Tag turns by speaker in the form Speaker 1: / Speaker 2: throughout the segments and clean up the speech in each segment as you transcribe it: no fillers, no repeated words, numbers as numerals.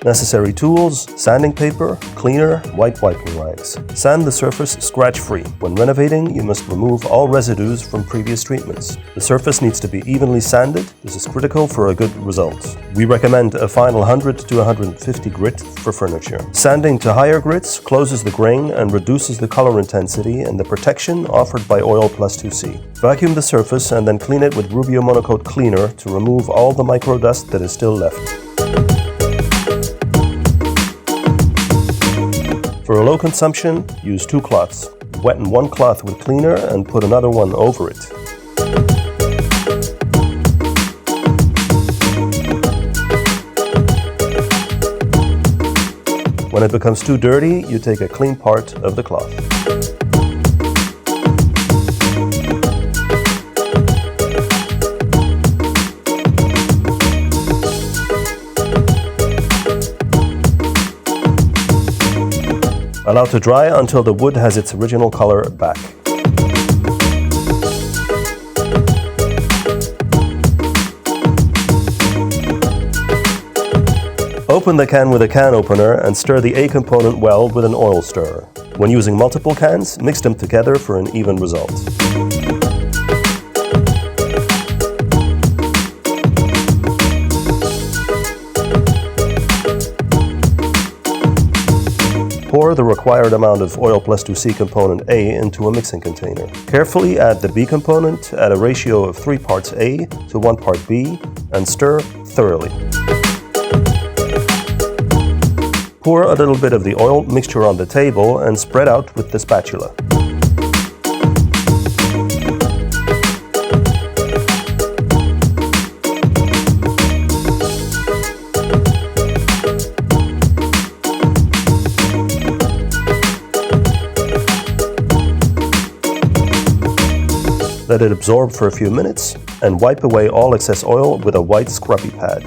Speaker 1: Necessary tools: sanding paper, cleaner, white wiping rags. Sand the surface scratch-free. When renovating, you must remove all residues from previous treatments. The surface needs to be evenly sanded. This is critical for a good result. We recommend a final 100 to 150 grit for furniture. Sanding to higher grits closes the grain and reduces the color intensity and the protection offered by Oil Plus 2C. Vacuum the surface and then clean it with Rubio Monocoat cleaner to remove all the micro dust that is still left. For a low consumption, use 2 cloths. Wetten one cloth with cleaner and put another one over it. When it becomes too dirty, you take a clean part of the cloth. Allow to dry until the wood has its original color back. Open the can with a can opener and stir the A component well with an oil stirrer. When using multiple cans, mix them together for an even result. Pour the required amount of Oil Plus 2C component A into a mixing container. Carefully add the B component at a ratio of 3 parts A to 1 part B and stir thoroughly. Pour a little bit of the oil mixture on the table and spread out with the spatula. Let it absorb for a few minutes and wipe away all excess oil with a white scrubby pad.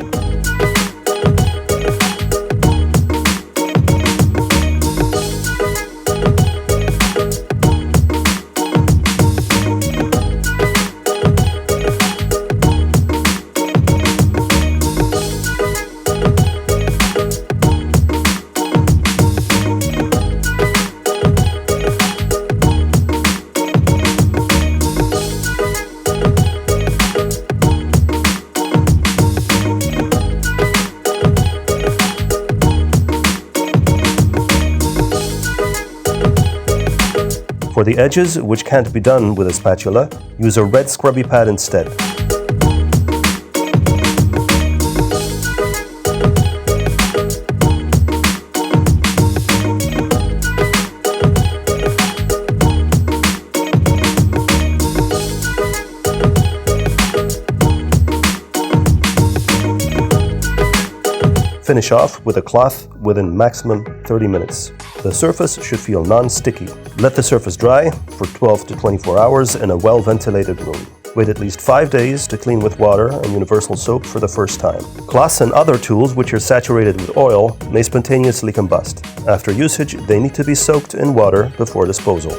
Speaker 1: For the edges, which can't be done with a spatula, use a red scrubby pad instead. Finish off with a cloth within maximum 30 minutes. The surface should feel non-sticky. Let the surface dry for 12 to 24 hours in a well-ventilated room. Wait at least 5 days to clean with water and universal soap for the first time. Cloths and other tools which are saturated with oil may spontaneously combust. After usage, they need to be soaked in water before disposal.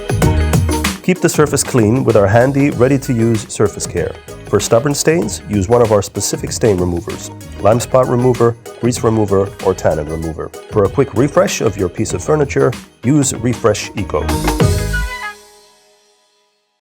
Speaker 1: Keep the surface clean with our handy, ready-to-use surface care. For stubborn stains, use one of our specific stain removers: lime spot remover, grease remover, or tannin remover. For a quick refresh of your piece of furniture, use Refresh Eco.